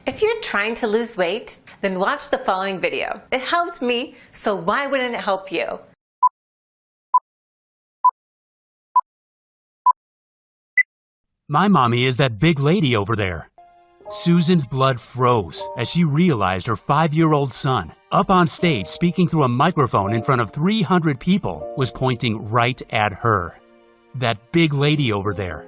If you're trying to lose weight, then watch the following video. It helped me, so why wouldn't it help you? My mommy is that big lady over there. Susan's blood froze as she realized her 5-year-old son, up on stage speaking through a microphone in front of 300 people, was pointing right at her. That big lady over there.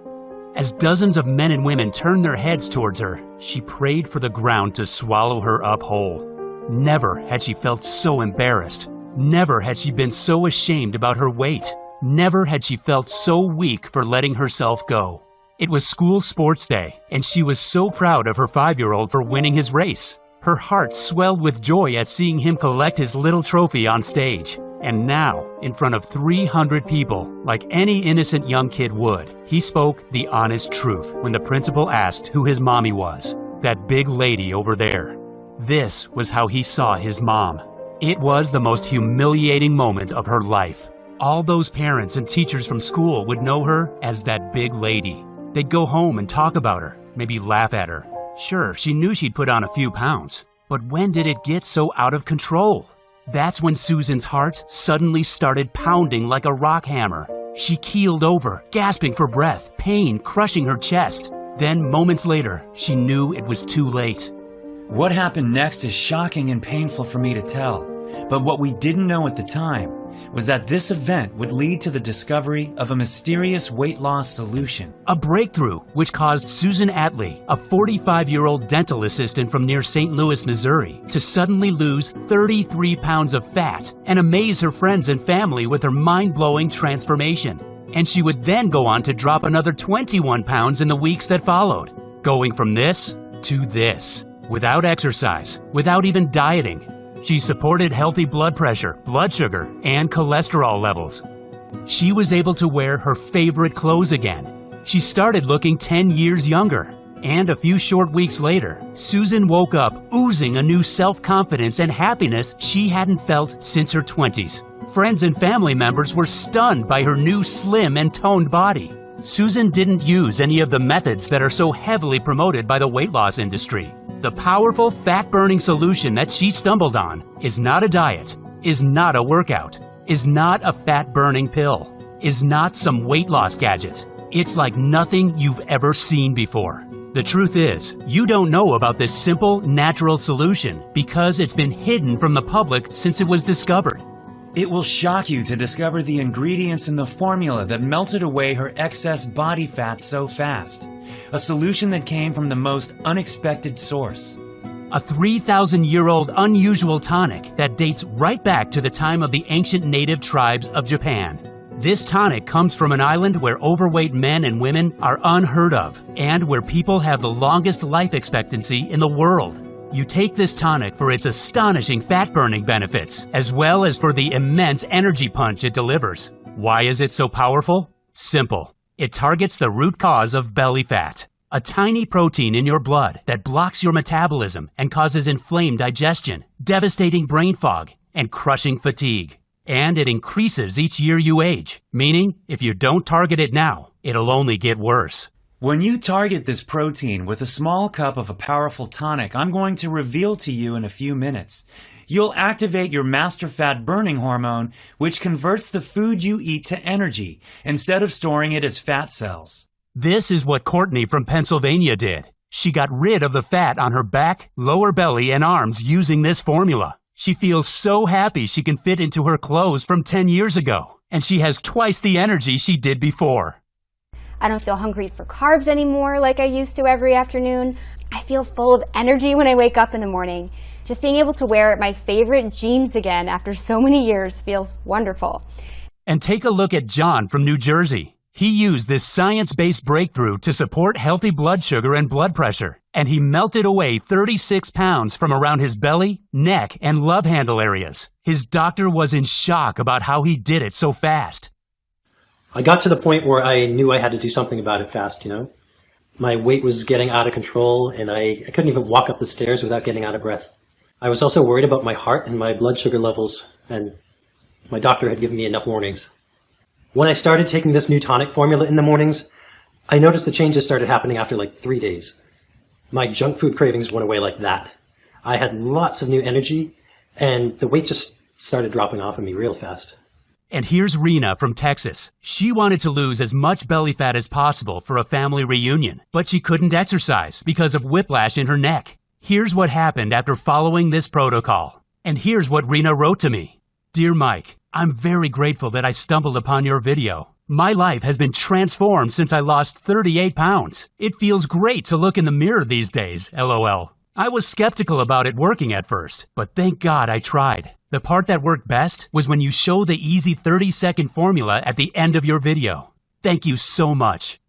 As dozens of men and women turned their heads towards her, she prayed for the ground to swallow her up whole. Never had she felt so embarrassed. Never had she been so ashamed about her weight. Never had she felt so weak for letting herself go. It was school sports day, and she was so proud of her 5-year-old for winning his race. Her heart swelled with joy at seeing him collect his little trophy on stage. And now, in front of 300 people, like any innocent young kid would, he spoke the honest truth when the principal asked who his mommy was. That big lady over there. This was how he saw his mom. It was the most humiliating moment of her life. All those parents and teachers from school would know her as that big lady. They'd go home and talk about her, maybe laugh at her. Sure, she knew she'd put on a few pounds, but when did it get so out of control? That's when Susan's heart suddenly started pounding like a rock hammer. She keeled over, gasping for breath, pain crushing her chest. Then, moments later, she knew it was too late. What happened next is shocking and painful for me to tell, but what we didn't know at the time was that this event would lead to the discovery of a mysterious weight loss solution. A breakthrough which caused Susan Atlee, a 45-year-old dental assistant from near St. Louis, Missouri, to suddenly lose 33 pounds of fat and amaze her friends and family with her mind-blowing transformation. And she would then go on to drop another 21 pounds in the weeks that followed, going from this to this, without exercise, without even dieting. She supported healthy blood pressure, blood sugar, and cholesterol levels. She was able to wear her favorite clothes again. She started looking 10 years younger. And a few short weeks later, Susan woke up oozing a new self-confidence and happiness she hadn't felt since her 20s. Friends and family members were stunned by her new slim and toned body. Susan didn't use any of the methods that are so heavily promoted by the weight loss industry. The powerful fat-burning solution that she stumbled on is not a diet, is not a workout, is not a fat-burning pill, is not some weight loss gadget. It's like nothing you've ever seen before. The truth is, you don't know about this simple, natural solution because it's been hidden from the public since it was discovered. It will shock you to discover the ingredients in the formula that melted away her excess body fat so fast. A solution that came from the most unexpected source. A 3,000-year-old unusual tonic that dates right back to the time of the ancient native tribes of Japan. This tonic comes from an island where overweight men and women are unheard of, and where people have the longest life expectancy in the world. You take this tonic for its astonishing fat-burning benefits, as well as for the immense energy punch it delivers. Why is it so powerful? Simple. It targets the root cause of belly fat, a tiny protein in your blood that blocks your metabolism and causes inflamed digestion, devastating brain fog, and crushing fatigue. And it increases each year you age, meaning if you don't target it now, it'll only get worse. When you target this protein with a small cup of a powerful tonic I'm going to reveal to you in a few minutes, you'll activate your master fat burning hormone, which converts the food you eat to energy instead of storing it as fat cells. This is what Courtney from Pennsylvania did. She got rid of the fat on her back, lower belly, and arms using this formula. She feels so happy she can fit into her clothes from 10 years ago, and she has twice the energy she did before. I don't feel hungry for carbs anymore like I used to every afternoon. I feel full of energy when I wake up in the morning. Just being able to wear my favorite jeans again after so many years feels wonderful. And take a look at John from New Jersey. He used this science-based breakthrough to support healthy blood sugar and blood pressure, and he melted away 36 pounds from around his belly, neck, and love handle areas. His doctor was in shock about how he did it so fast. I got to the point where I knew I had to do something about it fast, My weight was getting out of control, and I couldn't even walk up the stairs without getting out of breath. I was also worried about my heart and my blood sugar levels, and my doctor had given me enough warnings. When I started taking this new tonic formula in the mornings, I noticed the changes started happening after like 3 days. My junk food cravings went away like that. I had lots of new energy, and the weight just started dropping off of me real fast. And here's Rena from Texas. She wanted to lose as much belly fat as possible for a family reunion, but she couldn't exercise because of whiplash in her neck. Here's what happened after following this protocol. And here's what Rena wrote to me. Dear Mike, I'm very grateful that I stumbled upon your video. My life has been transformed since I lost 38 pounds. It feels great to look in the mirror these days, LOL. I was skeptical about it working at first, but thank God I tried. The part that worked best was when you show the easy 30-second formula at the end of your video. Thank you so much.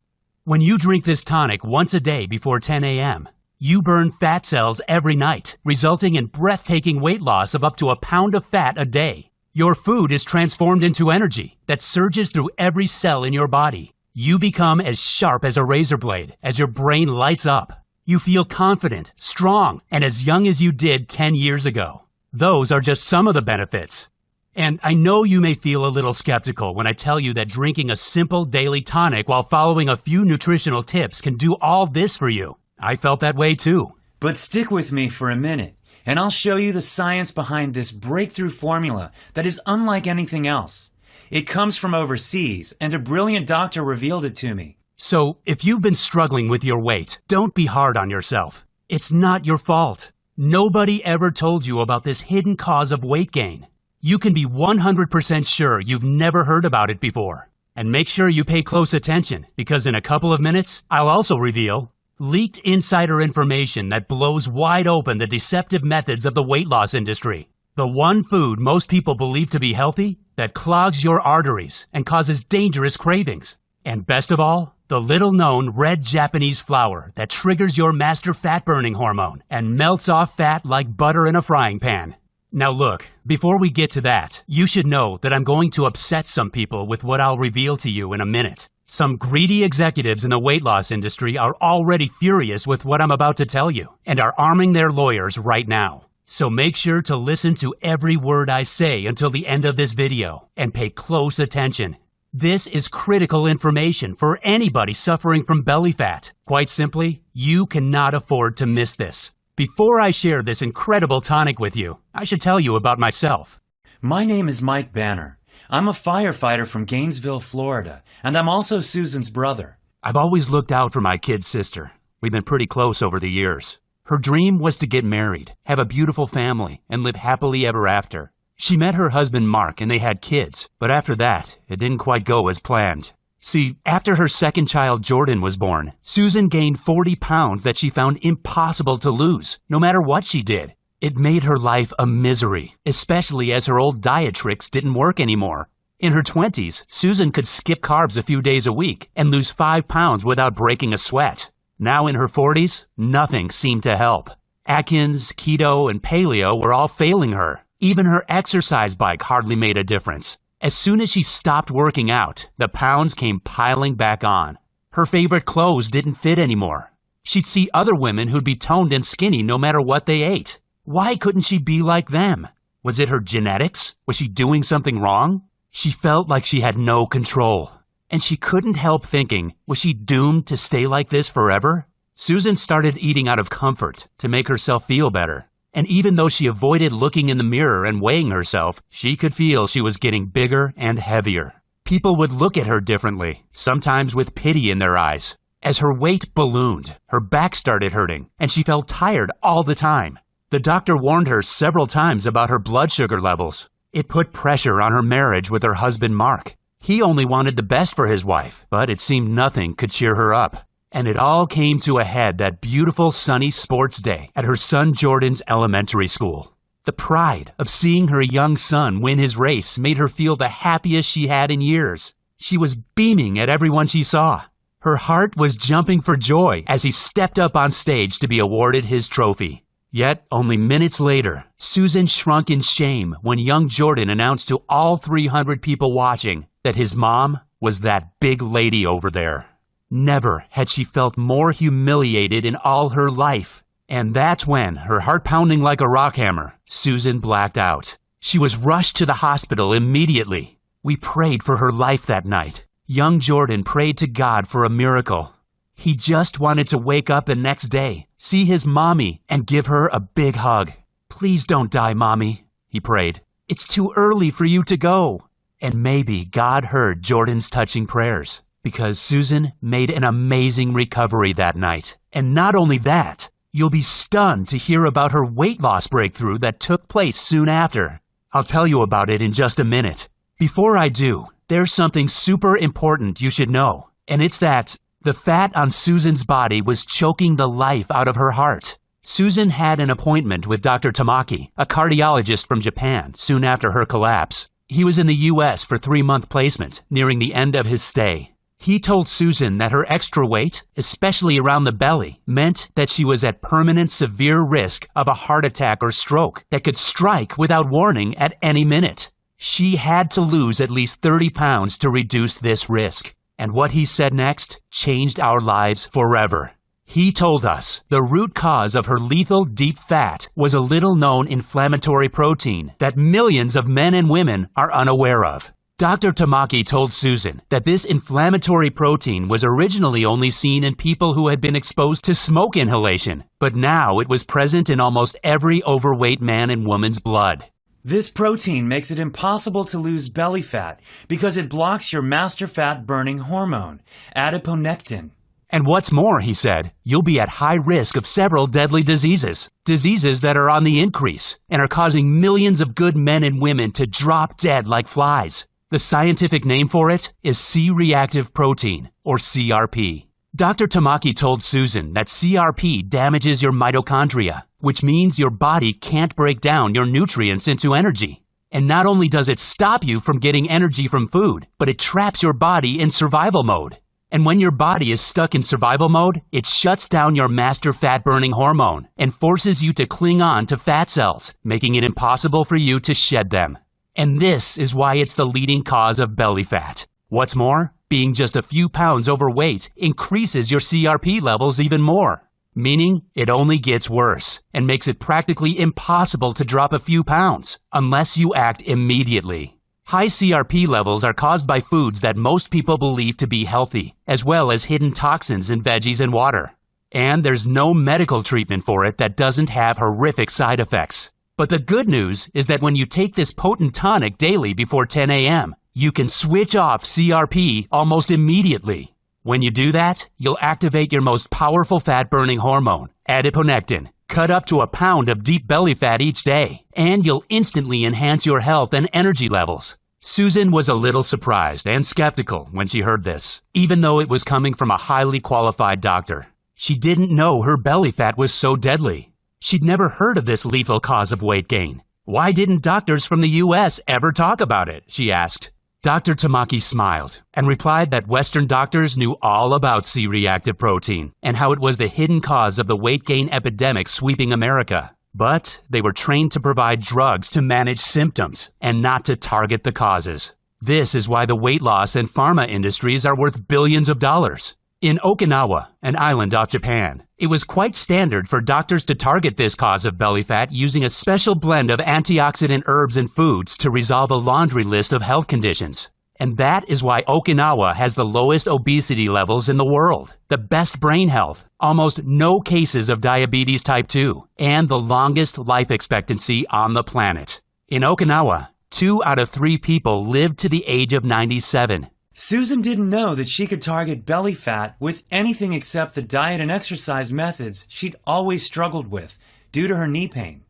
When you drink this tonic once a day before 10 a.m., you burn fat cells every night, resulting in breathtaking weight loss of up to a pound of fat a day. Your food is transformed into energy that surges through every cell in your body. You become as sharp as a razor blade as your brain lights up. You feel confident, strong, and as young as you did 10 years ago. Those are just some of the benefits. And I know you may feel a little skeptical when I tell you that drinking a simple daily tonic while following a few nutritional tips can do all this for you. I felt that way too. But stick with me for a minute, and I'll show you the science behind this breakthrough formula that is unlike anything else. It comes from overseas, and a brilliant doctor revealed it to me. So, if you've been struggling with your weight, don't be hard on yourself. It's not your fault. Nobody ever told you about this hidden cause of weight gain. You can be 100% sure you've never heard about it before. And make sure you pay close attention, because in a couple of minutes, I'll also reveal leaked insider information that blows wide open the deceptive methods of the weight loss industry. The one food most people believe to be healthy that clogs your arteries and causes dangerous cravings. And best of all, the little-known red Japanese flour that triggers your master fat-burning hormone and melts off fat like butter in a frying pan. Now look, before we get to that, you should know that I'm going to upset some people with what I'll reveal to you in a minute. Some greedy executives in the weight loss industry are already furious with what I'm about to tell you and are arming their lawyers right now. So make sure to listen to every word I say until the end of this video and pay close attention. This is critical information for anybody suffering from belly fat. Quite simply, you cannot afford to miss this. Before I share this incredible tonic with you, I should tell you about myself. My name is Mike Banner. I'm a firefighter from Gainesville, Florida, and I'm also Susan's brother. I've always looked out for my kid sister. We've been pretty close over the years. Her dream was to get married, have a beautiful family, and live happily ever after. She met her husband Mark and they had kids, but after that, it didn't quite go as planned. See, after her second child Jordan was born, Susan gained 40 pounds that she found impossible to lose, no matter what she did. It made her life a misery, especially as her old diet tricks didn't work anymore. In her 20s, Susan could skip carbs a few days a week and lose 5 pounds without breaking a sweat. Now in her 40s, nothing seemed to help. Atkins, keto, and paleo were all failing her. Even her exercise bike hardly made a difference. As soon as she stopped working out, the pounds came piling back on. Her favorite clothes didn't fit anymore. She'd see other women who'd be toned and skinny no matter what they ate. Why couldn't she be like them? Was it her genetics? Was she doing something wrong? She felt like she had no control. And she couldn't help thinking, was she doomed to stay like this forever? Susan started eating out of comfort to make herself feel better. And even though she avoided looking in the mirror and weighing herself, she could feel she was getting bigger and heavier. People would look at her differently, sometimes with pity in their eyes. As her weight ballooned, her back started hurting, and she felt tired all the time. The doctor warned her several times about her blood sugar levels. It put pressure on her marriage with her husband Mark. He only wanted the best for his wife, but it seemed nothing could cheer her up. And it all came to a head that beautiful sunny sports day at her son Jordan's elementary school. The pride of seeing her young son win his race made her feel the happiest she had in years. She was beaming at everyone she saw. Her heart was jumping for joy as he stepped up on stage to be awarded his trophy. Yet, only minutes later, Susan shrunk in shame when young Jordan announced to all 300 people watching that his mom was that big lady over there. Never had she felt more humiliated in all her life. And that's when, her heart pounding like a rock hammer, Susan blacked out. She was rushed to the hospital immediately. We prayed for her life that night. Young Jordan prayed to God for a miracle. He just wanted to wake up the next day see his mommy, and give her a big hug. "Please don't die, Mommy," he prayed. "It's too early for you to go." And maybe God heard Jordan's touching prayers, because Susan made an amazing recovery that night. And not only that, you'll be stunned to hear about her weight loss breakthrough that took place soon after. I'll tell you about it in just a minute. Before I do, there's something super important you should know, and it's that the fat on Susan's body was choking the life out of her heart. Susan had an appointment with Dr. Tamaki, a cardiologist from Japan, soon after her collapse. He was in the U.S. for 3-month placement, nearing the end of his stay. He told Susan that her extra weight, especially around the belly, meant that she was at permanent severe risk of a heart attack or stroke that could strike without warning at any minute. She had to lose at least 30 pounds to reduce this risk. And what he said next changed our lives forever. He told us the root cause of her lethal deep fat was a little-known inflammatory protein that millions of men and women are unaware of. Dr. Tamaki told Susan that this inflammatory protein was originally only seen in people who had been exposed to smoke inhalation, but now it was present in almost every overweight man and woman's blood. This protein makes it impossible to lose belly fat because it blocks your master fat burning hormone, adiponectin. And what's more, he said, you'll be at high risk of several deadly diseases. Diseases that are on the increase and are causing millions of good men and women to drop dead like flies. The scientific name for it is C-reactive protein, or CRP. Dr. Tamaki told Susan that CRP damages your mitochondria, which means your body can't break down your nutrients into energy. And not only does it stop you from getting energy from food, but it traps your body in survival mode. And when your body is stuck in survival mode, it shuts down your master fat-burning hormone and forces you to cling on to fat cells, making it impossible for you to shed them. And this is why it's the leading cause of belly fat. What's more, being just a few pounds overweight increases your CRP levels even more, meaning it only gets worse and makes it practically impossible to drop a few pounds unless you act immediately. High CRP levels are caused by foods that most people believe to be healthy, as well as hidden toxins in veggies and water. And there's no medical treatment for it that doesn't have horrific side effects. But the good news is that when you take this potent tonic daily before 10 a.m., you can switch off CRP almost immediately. When you do that, you'll activate your most powerful fat-burning hormone, adiponectin, cut up to a pound of deep belly fat each day, and you'll instantly enhance your health and energy levels. Susan was a little surprised and skeptical when she heard this, even though it was coming from a highly qualified doctor. She didn't know her belly fat was so deadly. She'd never heard of this lethal cause of weight gain. Why didn't doctors from the U.S. ever talk about it? She asked. Dr. Tamaki smiled and replied that Western doctors knew all about C-reactive protein and how it was the hidden cause of the weight gain epidemic sweeping America. But they were trained to provide drugs to manage symptoms and not to target the causes. This is why the weight loss and pharma industries are worth billions of dollars. In Okinawa, an island off Japan, it was quite standard for doctors to target this cause of belly fat using a special blend of antioxidant herbs and foods to resolve a laundry list of health conditions. And that is why Okinawa has the lowest obesity levels in the world, the best brain health, almost no cases of diabetes type 2, and the longest life expectancy on the planet. In Okinawa, 2 out of 3 people lived to the age of 97. Susan didn't know that she could target belly fat with anything except the diet and exercise methods she'd always struggled with due to her knee pain.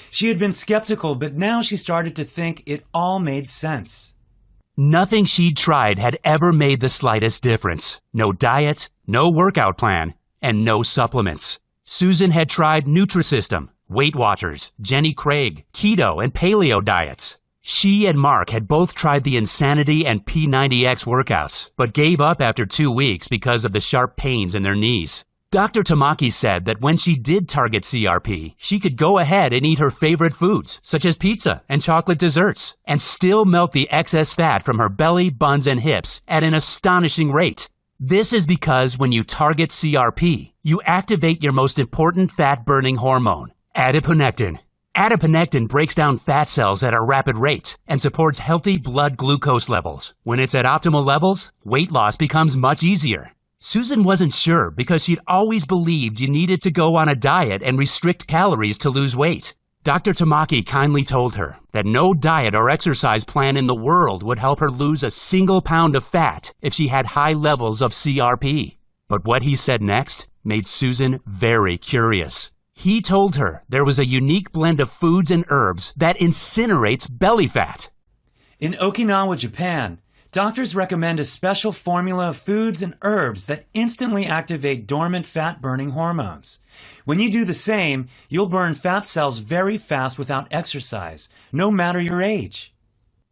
She had been skeptical, but now she started to think it all made sense. Nothing she'd tried had ever made the slightest difference. No diet, no workout plan, and no supplements. Susan had tried Nutrisystem, Weight Watchers, Jenny Craig, keto, and paleo diets. She and Mark had both tried the Insanity and P90X workouts, but gave up after 2 weeks because of the sharp pains in their knees. Dr. Tamaki said that when she did target CRP, she could go ahead and eat her favorite foods, such as pizza and chocolate desserts, and still melt the excess fat from her belly, buns, and hips at an astonishing rate. This is because when you target CRP, you activate your most important fat-burning hormone, adiponectin. Adiponectin breaks down fat cells at a rapid rate and supports healthy blood glucose levels. When it's at optimal levels, weight loss becomes much easier. Susan wasn't sure because she'd always believed you needed to go on a diet and restrict calories to lose weight. Dr. Tamaki kindly told her that no diet or exercise plan in the world would help her lose a single pound of fat if she had high levels of CRP. But what he said next made Susan very curious. He told her there was a unique blend of foods and herbs that incinerates belly fat. In Okinawa, Japan, doctors recommend a special formula of foods and herbs that instantly activate dormant fat-burning hormones. When you do the same, you'll burn fat cells very fast without exercise, no matter your age.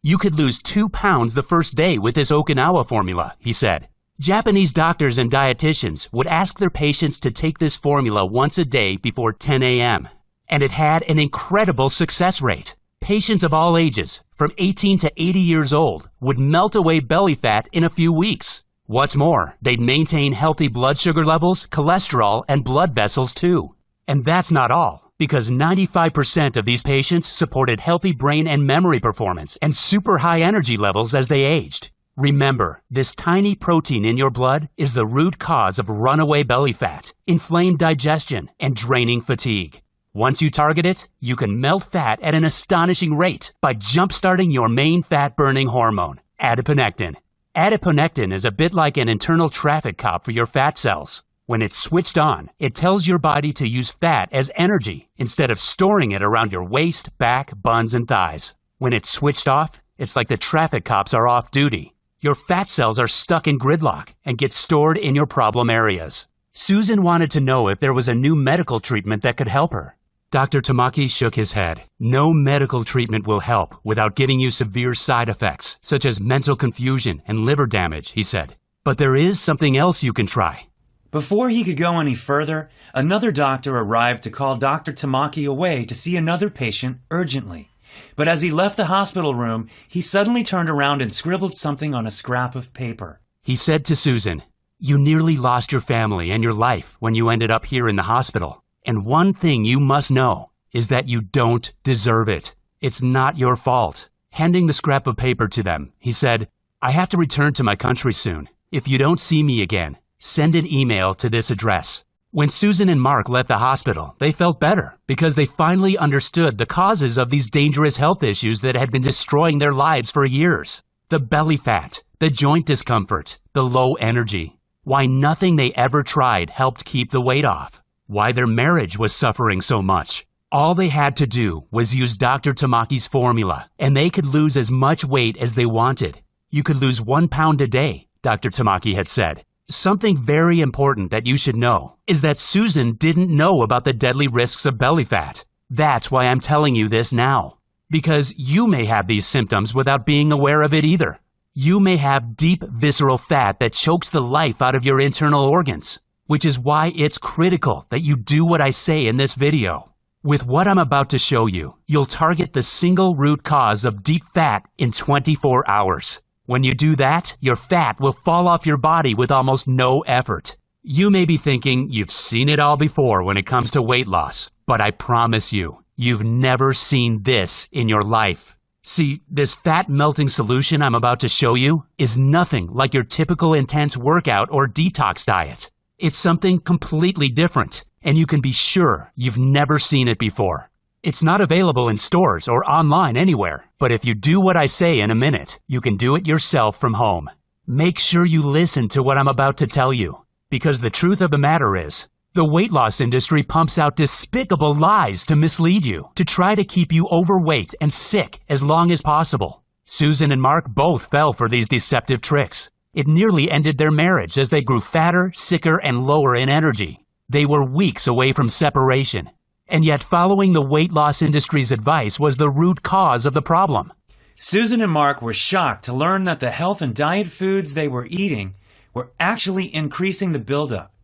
You could lose 2 pounds the first day with this Okinawa formula, he said. Japanese doctors and dietitians would ask their patients to take this formula once a day before 10 a.m. And it had an incredible success rate. Patients of all ages, from 18 to 80 years old, would melt away belly fat in a few weeks. What's more, they'd maintain healthy blood sugar levels, cholesterol, and blood vessels too. And that's not all, because 95% of these patients supported healthy brain and memory performance and super high energy levels as they aged. Remember, this tiny protein in your blood is the root cause of runaway belly fat, inflamed digestion, and draining fatigue. Once you target it, you can melt fat at an astonishing rate by jump-starting your main fat-burning hormone, adiponectin. Adiponectin is a bit like an internal traffic cop for your fat cells. When it's switched on, it tells your body to use fat as energy instead of storing it around your waist, back, buns, and thighs. When it's switched off, it's like the traffic cops are off duty. Your fat cells are stuck in gridlock and get stored in your problem areas. Susan wanted to know if there was a new medical treatment that could help her. Dr. Tamaki shook his head. No medical treatment will help without getting you severe side effects, such as mental confusion and liver damage, he said. But there is something else you can try. Before he could go any further, another doctor arrived to call Dr. Tamaki away to see another patient urgently. But as he left the hospital room, he suddenly turned around and scribbled something on a scrap of paper. He said to Susan, "You nearly lost your family and your life when you ended up here in the hospital. And one thing you must know is that you don't deserve it. It's not your fault." Handing the scrap of paper to them, he said, "I have to return to my country soon. If you don't see me again, send an email to this address." When Susan and Mark left the hospital, they felt better because they finally understood the causes of these dangerous health issues that had been destroying their lives for years. The belly fat, the joint discomfort, the low energy. Why nothing they ever tried helped keep the weight off. Why their marriage was suffering so much. All they had to do was use Dr. Tamaki's formula, and they could lose as much weight as they wanted. You could lose 1 pound a day, Dr. Tamaki had said. Something very important that you should know is that Susan didn't know about the deadly risks of belly fat. That's why I'm telling you this now. Because you may have these symptoms without being aware of it either. You may have deep visceral fat that chokes the life out of your internal organs, which is why it's critical that you do what I say in this video. With what I'm about to show you, you'll target the single root cause of deep fat in 24 hours. When you do that, your fat will fall off your body with almost no effort. You may be thinking you've seen it all before when it comes to weight loss, but I promise you, you've never seen this in your life. See, this fat melting solution I'm about to show you is nothing like your typical intense workout or detox diet. It's something completely different, and you can be sure you've never seen it before. It's not available in stores or online anywhere, but if you do what I say in a minute, you can do it yourself from home. Make sure you listen to what I'm about to tell you, because the truth of the matter is, the weight loss industry pumps out despicable lies to mislead you, to try to keep you overweight and sick as long as possible. Susan and Mark both fell for these deceptive tricks. It nearly ended their marriage as they grew fatter, sicker, and lower in energy. They were weeks away from separation. And yet following the weight loss industry's advice was the root cause of the problem. Susan and Mark were shocked to learn that the health and diet foods they were eating were actually increasing the buildup.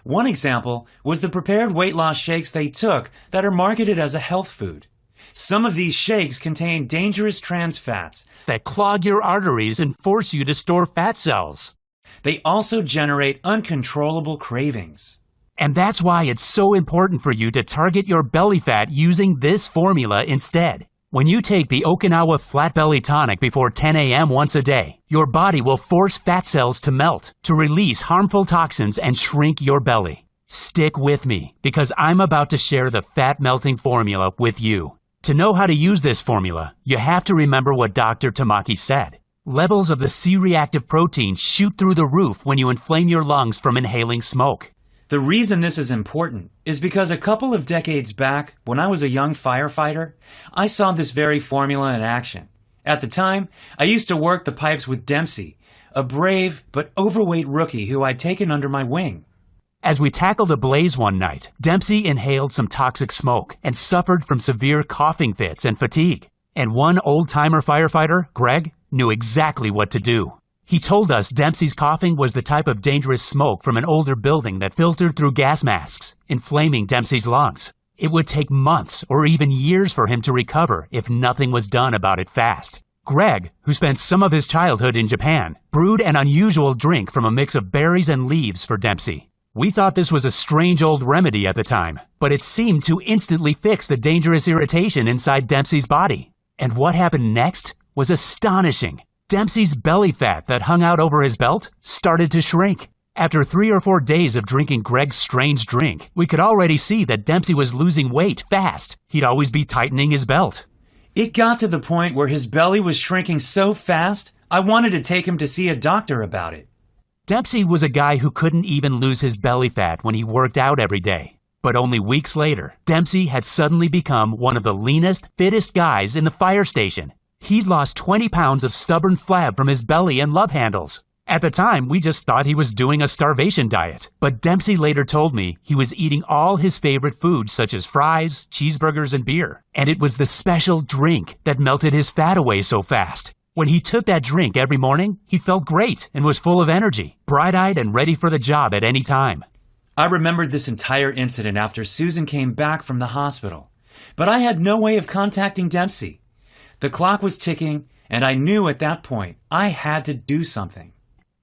One example was the prepared weight loss shakes they took that are marketed as a health food. Some of these shakes contain dangerous trans fats that clog your arteries and force you to store fat cells. They also generate uncontrollable cravings. And that's why it's so important for you to target your belly fat using this formula instead. When you take the Okinawa Flat Belly Tonic before 10 a.m. once a day, your body will force fat cells to melt, to release harmful toxins and shrink your belly. Stick with me, because I'm about to share the fat melting formula with you. To know how to use this formula, you have to remember what Dr. Tamaki said. Levels of the C-reactive protein shoot through the roof when you inflame your lungs from inhaling smoke. The reason this is important is because a couple of decades back, when I was a young firefighter, I saw this very formula in action. At the time, I used to work the pipes with Dempsey, a brave but overweight rookie who I'd taken under my wing. As we tackled a blaze one night, Dempsey inhaled some toxic smoke and suffered from severe coughing fits and fatigue. And one old-timer firefighter, Greg, knew exactly what to do. He told us Dempsey's coughing was the type of dangerous smoke from an older building that filtered through gas masks, inflaming Dempsey's lungs. It would take months or even years for him to recover if nothing was done about it fast. Greg, who spent some of his childhood in Japan, brewed an unusual drink from a mix of berries and leaves for Dempsey. We thought this was a strange old remedy at the time, but it seemed to instantly fix the dangerous irritation inside Dempsey's body. And what happened next was astonishing. Dempsey's belly fat that hung out over his belt started to shrink. After 3 or 4 days of drinking Greg's strange drink, we could already see that Dempsey was losing weight fast. He'd always be tightening his belt. It got to the point where his belly was shrinking so fast, I wanted to take him to see a doctor about it. Dempsey was a guy who couldn't even lose his belly fat when he worked out every day. But only weeks later, Dempsey had suddenly become one of the leanest, fittest guys in the fire station. He'd lost 20 pounds of stubborn flab from his belly and love handles. At the time, we just thought he was doing a starvation diet. But Dempsey later told me he was eating all his favorite foods such as fries, cheeseburgers, and beer. And it was the special drink that melted his fat away so fast. When he took that drink every morning, he felt great and was full of energy, bright-eyed and ready for the job at any time. I remembered this entire incident after Susan came back from the hospital. But I had no way of contacting Dempsey. The clock was ticking, and I knew at that point I had to do something.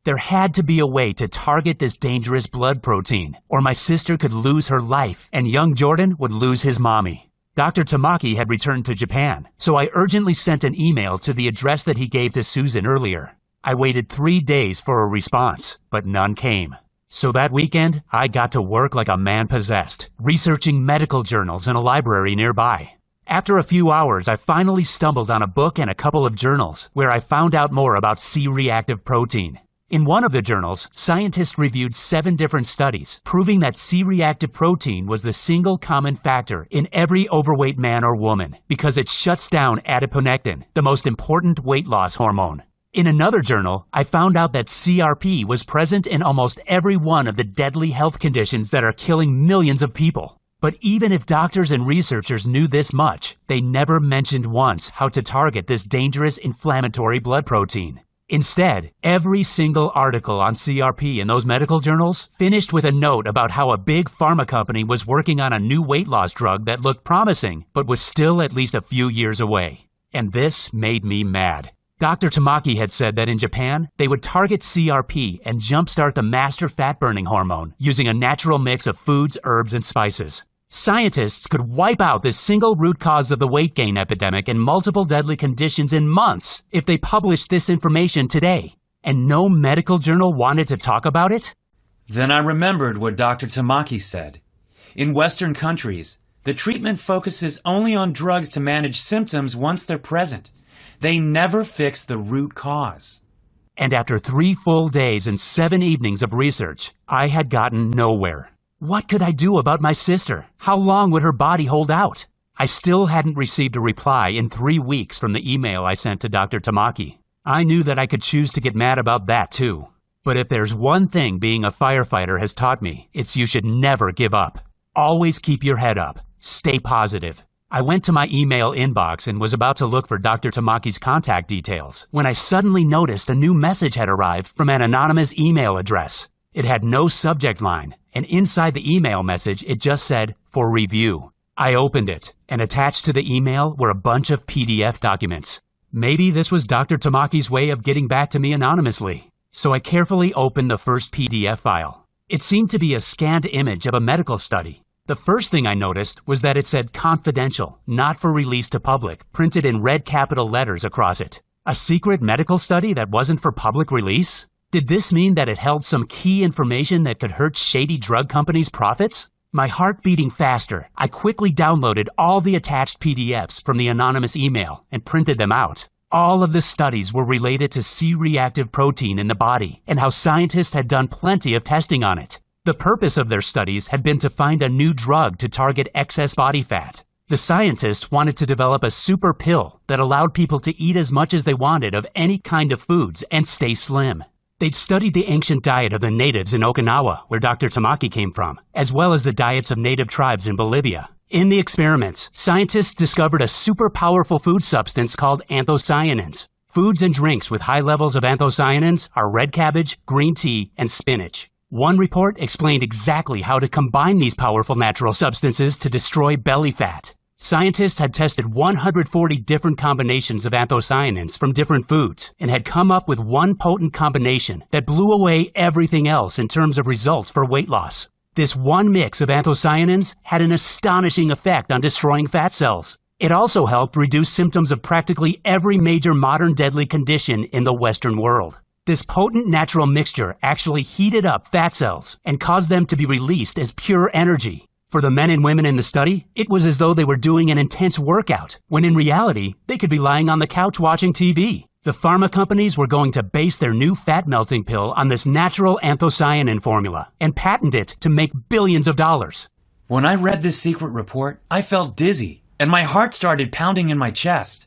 There had to be a way to target this dangerous blood protein, or my sister could lose her life, and young Jordan would lose his mommy. Dr. Tamaki had returned to Japan, so I urgently sent an email to the address that he gave to Susan earlier. I waited 3 days for a response, but none came. So that weekend, I got to work like a man possessed, researching medical journals in a library nearby. After a few hours, I finally stumbled on a book and a couple of journals where I found out more about C-reactive protein. In one of the journals, scientists reviewed 7 different studies proving that C-reactive protein was the single common factor in every overweight man or woman because it shuts down adiponectin, the most important weight loss hormone. In another journal, I found out that CRP was present in almost every one of the deadly health conditions that are killing millions of people. But even if doctors and researchers knew this much, they never mentioned once how to target this dangerous inflammatory blood protein. Instead, every single article on CRP in those medical journals finished with a note about how a big pharma company was working on a new weight loss drug that looked promising, but was still at least a few years away. And this made me mad. Dr. Tamaki had said that in Japan, they would target CRP and jumpstart the master fat-burning hormone using a natural mix of foods, herbs, and spices. Scientists could wipe out this single root cause of the weight gain epidemic and multiple deadly conditions in months if they published this information today. And no medical journal wanted to talk about it? Then I remembered what Dr. Tamaki said. In Western countries, the treatment focuses only on drugs to manage symptoms once they're present. They never fix the root cause. And after 3 full days and 7 evenings of research, I had gotten nowhere. What could I do about my sister? How long would her body hold out? I still hadn't received a reply in 3 weeks from the email I sent to Dr. Tamaki. I knew that I could choose to get mad about that too. But if there's one thing being a firefighter has taught me, it's you should never give up. Always keep your head up. Stay positive. I went to my email inbox and was about to look for Dr. Tamaki's contact details when I suddenly noticed a new message had arrived from an anonymous email address. It had no subject line, and inside the email message it just said, "For review." I opened it, and attached to the email were a bunch of PDF documents. Maybe this was Dr. Tamaki's way of getting back to me anonymously. So I carefully opened the first PDF file. It seemed to be a scanned image of a medical study. The first thing I noticed was that it said confidential, not for release to public, printed in red capital letters across it. A secret medical study that wasn't for public release? Did this mean that it held some key information that could hurt shady drug companies' profits? My heart beating faster, I quickly downloaded all the attached PDFs from the anonymous email and printed them out. All of the studies were related to C-reactive protein in the body and how scientists had done plenty of testing on it. The purpose of their studies had been to find a new drug to target excess body fat. The scientists wanted to develop a super pill that allowed people to eat as much as they wanted of any kind of foods and stay slim. They'd studied the ancient diet of the natives in Okinawa, where Dr. Tamaki came from, as well as the diets of native tribes in Bolivia. In the experiments, scientists discovered a super powerful food substance called anthocyanins. Foods and drinks with high levels of anthocyanins are red cabbage, green tea, and spinach. One report explained exactly how to combine these powerful natural substances to destroy belly fat. Scientists had tested 140 different combinations of anthocyanins from different foods and had come up with one potent combination that blew away everything else in terms of results for weight loss. This one mix of anthocyanins had an astonishing effect on destroying fat cells. It also helped reduce symptoms of practically every major modern deadly condition in the Western world. This potent natural mixture actually heated up fat cells and caused them to be released as pure energy. For the men and women in the study, it was as though they were doing an intense workout, when in reality, they could be lying on the couch watching TV. The pharma companies were going to base their new fat-melting pill on this natural anthocyanin formula and patent it to make billions of dollars. When I read this secret report, I felt dizzy, and my heart started pounding in my chest.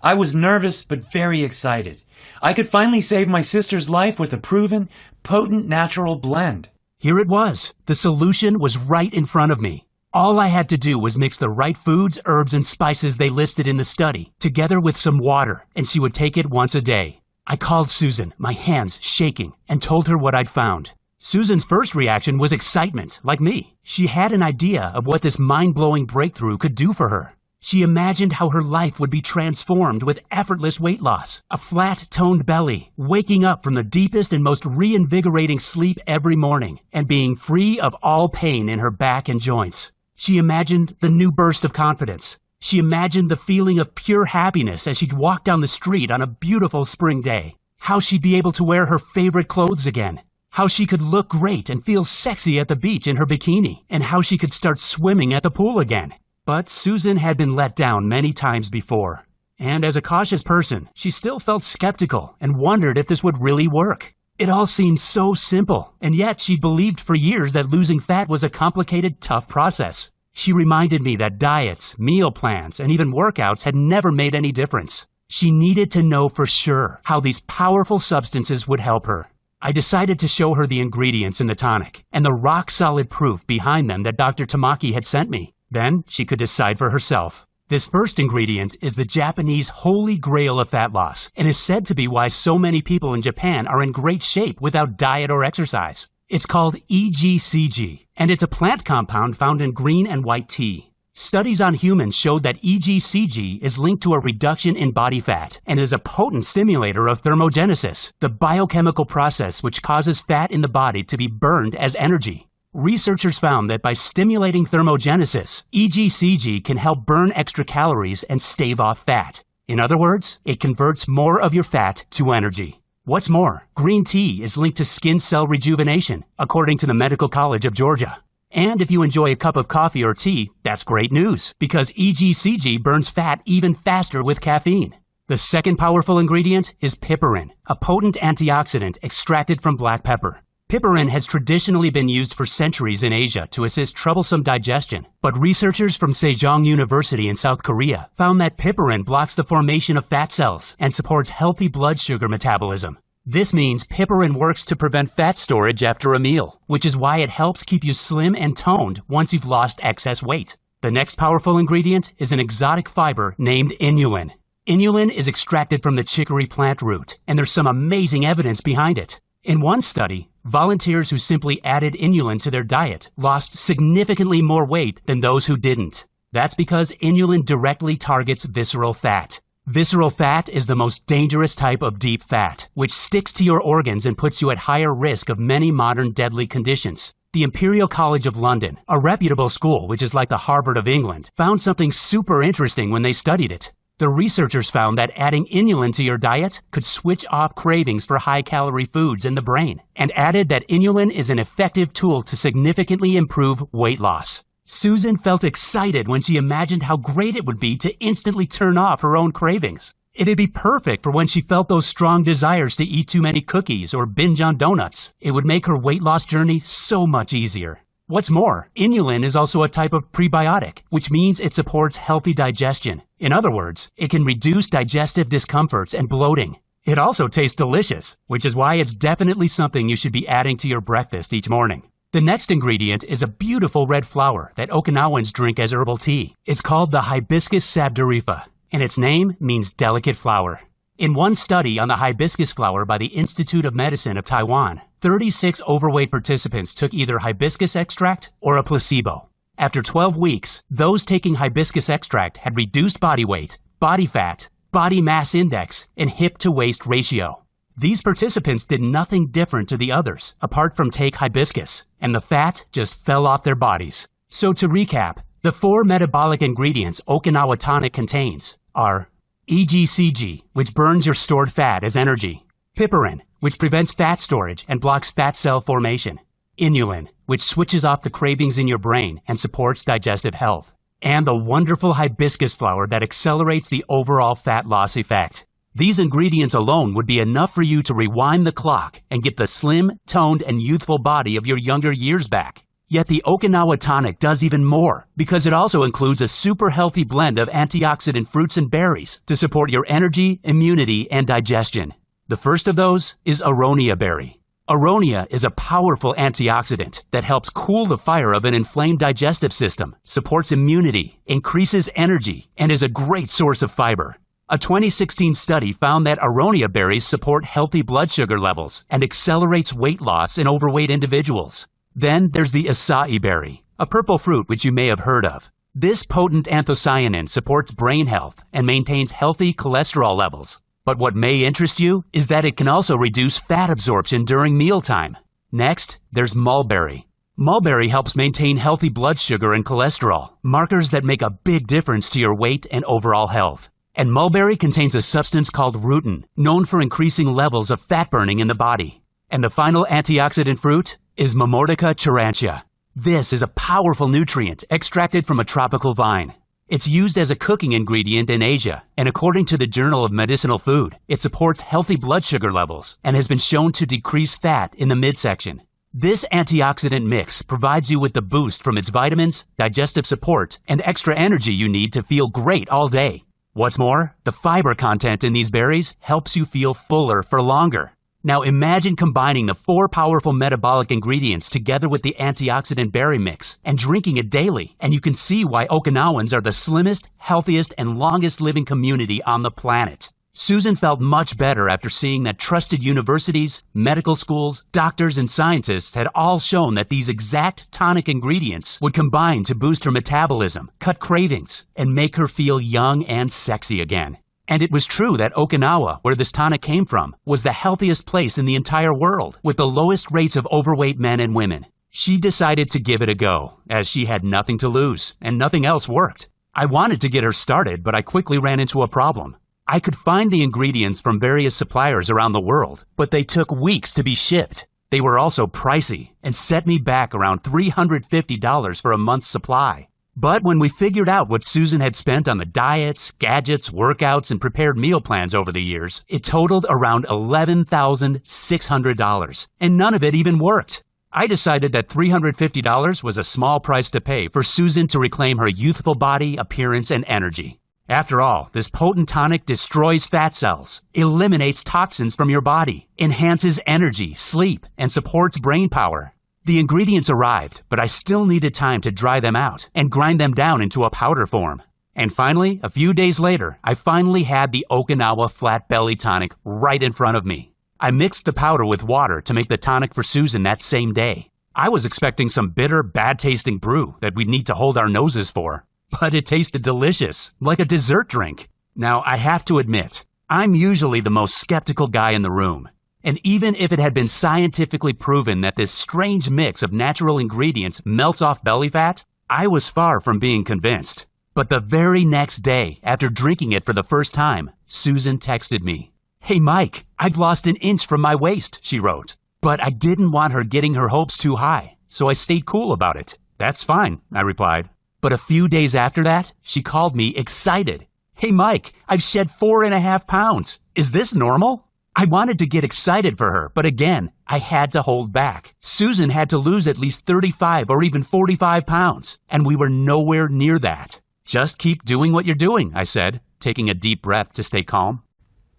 I was nervous but very excited. I could finally save my sister's life with a proven, potent natural blend. Here it was. The solution was right in front of me. All I had to do was mix the right foods, herbs, and spices they listed in the study, together with some water, and she would take it once a day. I called Susan, my hands shaking, and told her what I'd found. Susan's first reaction was excitement, like me. She had an idea of what this mind-blowing breakthrough could do for her. She imagined how her life would be transformed with effortless weight loss, a flat, toned belly, waking up from the deepest and most reinvigorating sleep every morning, and being free of all pain in her back and joints. She imagined the new burst of confidence. She imagined the feeling of pure happiness as she'd walk down the street on a beautiful spring day. How she'd be able to wear her favorite clothes again. How she could look great and feel sexy at the beach in her bikini. And how she could start swimming at the pool again. But Susan had been let down many times before. And as a cautious person, she still felt skeptical and wondered if this would really work. It all seemed so simple, and yet she'd believed for years that losing fat was a complicated, tough process. She reminded me that diets, meal plans, and even workouts had never made any difference. She needed to know for sure how these powerful substances would help her. I decided to show her the ingredients in the tonic and the rock-solid proof behind them that Dr. Tamaki had sent me. Then she could decide for herself. This first ingredient is the Japanese holy grail of fat loss and is said to be why so many people in Japan are in great shape without diet or exercise. It's called EGCG, and it's a plant compound found in green and white tea. Studies on humans showed that EGCG is linked to a reduction in body fat and is a potent stimulator of thermogenesis, the biochemical process which causes fat in the body to be burned as energy. Researchers found that by stimulating thermogenesis, EGCG can help burn extra calories and stave off fat. In other words, it converts more of your fat to energy. What's more, green tea is linked to skin cell rejuvenation, according to the Medical College of Georgia. And if you enjoy a cup of coffee or tea, that's great news, because EGCG burns fat even faster with caffeine. The second powerful ingredient is piperin, a potent antioxidant extracted from black pepper. Piperin has traditionally been used for centuries in Asia to assist troublesome digestion, but researchers from Sejong University in South Korea found that piperin blocks the formation of fat cells and supports healthy blood sugar metabolism. This means piperin works to prevent fat storage after a meal, which is why it helps keep you slim and toned once you've lost excess weight. The next powerful ingredient is an exotic fiber named inulin. Inulin is extracted from the chicory plant root, and there's some amazing evidence behind it. In one study, volunteers who simply added inulin to their diet lost significantly more weight than those who didn't. That's because inulin directly targets visceral fat. Visceral fat is the most dangerous type of deep fat, which sticks to your organs and puts you at higher risk of many modern deadly conditions. The Imperial College of London, a reputable school which is like the Harvard of England, found something super interesting when they studied it. The researchers found that adding inulin to your diet could switch off cravings for high-calorie foods in the brain, and added that inulin is an effective tool to significantly improve weight loss. Susan felt excited when she imagined how great it would be to instantly turn off her own cravings. It'd be perfect for when she felt those strong desires to eat too many cookies or binge on donuts. It would make her weight loss journey so much easier. What's more, inulin is also a type of prebiotic, which means it supports healthy digestion. In other words, it can reduce digestive discomforts and bloating. It also tastes delicious, which is why it's definitely something you should be adding to your breakfast each morning. The next ingredient is a beautiful red flower that Okinawans drink as herbal tea. It's called the Hibiscus sabdurifa, and its name means delicate flower. In one study on the hibiscus flower by the Institute of Medicine of Taiwan, 36 overweight participants took either hibiscus extract or a placebo. After 12 weeks, those taking hibiscus extract had reduced body weight, body fat, body mass index, and hip-to-waist ratio. These participants did nothing different to the others, apart from take hibiscus, and the fat just fell off their bodies. So to recap, the 4 metabolic ingredients Okinawa Tonic contains are EGCG, which burns your stored fat as energy; piperin, which prevents fat storage and blocks fat cell formation; inulin, which switches off the cravings in your brain and supports digestive health; and the wonderful hibiscus flower that accelerates the overall fat loss effect. These ingredients alone would be enough for you to rewind the clock and get the slim, toned, and youthful body of your younger years back. Yet the Okinawa Tonic does even more, because it also includes a super healthy blend of antioxidant fruits and berries to support your energy, immunity, and digestion. The first of those is aronia berry. Aronia is a powerful antioxidant that helps cool the fire of an inflamed digestive system, supports immunity, increases energy, and is a great source of fiber. A 2016 study found that aronia berries support healthy blood sugar levels and accelerates weight loss in overweight individuals. Then there's the acai berry, a purple fruit which you may have heard of. This potent anthocyanin supports brain health and maintains healthy cholesterol levels. But what may interest you is that it can also reduce fat absorption during mealtime. Next, there's mulberry. Mulberry helps maintain healthy blood sugar and cholesterol, markers that make a big difference to your weight and overall health. And mulberry contains a substance called rutin, known for increasing levels of fat burning in the body. And the final antioxidant fruit is Momordica charantia. This is a powerful nutrient extracted from a tropical vine. It's used as a cooking ingredient in Asia, and according to the Journal of Medicinal Food, it supports healthy blood sugar levels and has been shown to decrease fat in the midsection. This antioxidant mix provides you with the boost from its vitamins, digestive support, and extra energy you need to feel great all day. What's more, the fiber content in these berries helps you feel fuller for longer. Now imagine combining the 4 powerful metabolic ingredients together with the antioxidant berry mix and drinking it daily, and you can see why Okinawans are the slimmest, healthiest, and longest living community on the planet. Susan felt much better after seeing that trusted universities, medical schools, doctors, and scientists had all shown that these exact tonic ingredients would combine to boost her metabolism, cut cravings, and make her feel young and sexy again. And it was true that Okinawa, where this tonic came from, was the healthiest place in the entire world, with the lowest rates of overweight men and women. She decided to give it a go, as she had nothing to lose, and nothing else worked. I wanted to get her started, but I quickly ran into a problem. I could find the ingredients from various suppliers around the world, but they took weeks to be shipped. They were also pricey, and set me back around $350 for a month's supply. But when we figured out what Susan had spent on the diets, gadgets, workouts, and prepared meal plans over the years, it totaled around $11,600, and none of it even worked. I decided that $350 was a small price to pay for Susan to reclaim her youthful body, appearance, and energy. After all, this potent tonic destroys fat cells, eliminates toxins from your body, enhances energy, sleep, and supports brain power. The ingredients arrived, but I still needed time to dry them out and grind them down into a powder form. And finally, a few days later, I finally had the Okinawa Flat Belly Tonic right in front of me. I mixed the powder with water to make the tonic for Susan that same day. I was expecting some bitter, bad-tasting brew that we'd need to hold our noses for. But it tasted delicious, like a dessert drink. Now, I have to admit, I'm usually the most skeptical guy in the room. And even if it had been scientifically proven that this strange mix of natural ingredients melts off belly fat, I was far from being convinced. But the very next day, after drinking it for the first time, Susan texted me. "Hey Mike, I've lost an inch from my waist," she wrote. But I didn't want her getting her hopes too high, so I stayed cool about it. "That's fine," I replied. But a few days after that, she called me excited. "Hey Mike, I've shed 4.5 pounds. Is this normal?" I wanted to get excited for her, but again, I had to hold back. Susan had to lose at least 35 or even 45 pounds, and we were nowhere near that. "Just keep doing what you're doing," I said, taking a deep breath to stay calm.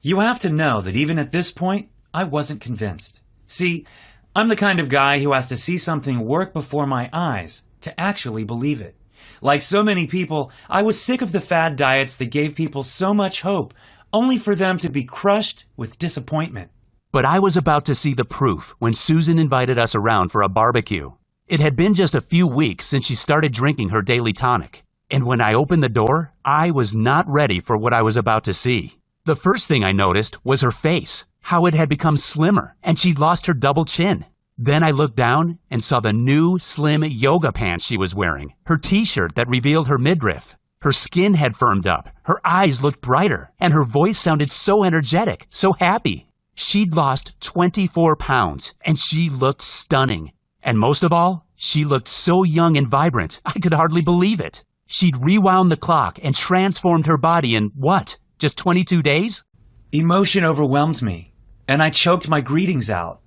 You have to know that even at this point, I wasn't convinced. See, I'm the kind of guy who has to see something work before my eyes to actually believe it. Like so many people, I was sick of the fad diets that gave people so much hope, only for them to be crushed with disappointment. But I was about to see the proof when Susan invited us around for a barbecue. It had been just a few weeks since she started drinking her daily tonic. And when I opened the door, I was not ready for what I was about to see. The first thing I noticed was her face, how it had become slimmer, and she'd lost her double chin. Then I looked down and saw the new, slim yoga pants she was wearing, her t-shirt that revealed her midriff. Her skin had firmed up, her eyes looked brighter, and her voice sounded so energetic, so happy. She'd lost 24 pounds, and she looked stunning. And most of all, she looked so young and vibrant, I could hardly believe it. She'd rewound the clock and transformed her body in, what, just 22 days? Emotion overwhelmed me, and I choked my greetings out,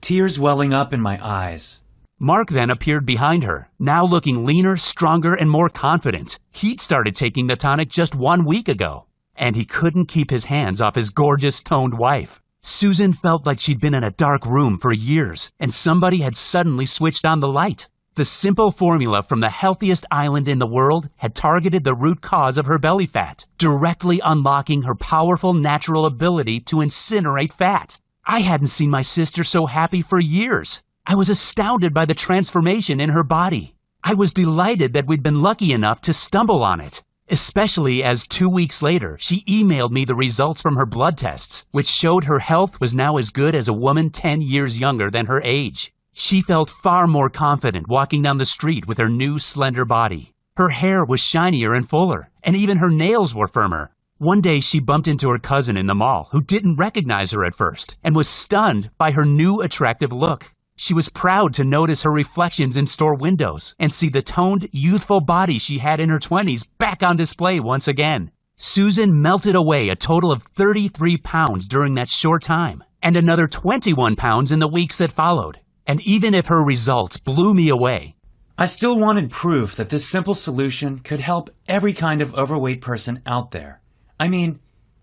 tears welling up in my eyes. Mark then appeared behind her, now looking leaner, stronger, and more confident. He'd started taking the tonic just 1 week ago, and he couldn't keep his hands off his gorgeous, toned wife. Susan felt like she'd been in a dark room for years, and somebody had suddenly switched on the light. The simple formula from the healthiest island in the world had targeted the root cause of her belly fat, directly unlocking her powerful natural ability to incinerate fat. I hadn't seen my sister so happy for years. I was astounded by the transformation in her body. I was delighted that we'd been lucky enough to stumble on it, especially as 2 weeks later, she emailed me the results from her blood tests, which showed her health was now as good as a woman 10 years younger than her age. She felt far more confident walking down the street with her new slender body. Her hair was shinier and fuller, and even her nails were firmer. One day she bumped into her cousin in the mall, who didn't recognize her at first, and was stunned by her new attractive look. She was proud to notice her reflections in store windows and see the toned, youthful body she had in her 20s back on display once again. Susan melted away a total of 33 pounds during that short time, and another 21 pounds in the weeks that followed. And even if her results blew me away, I still wanted proof that this simple solution could help every kind of overweight person out there. I mean,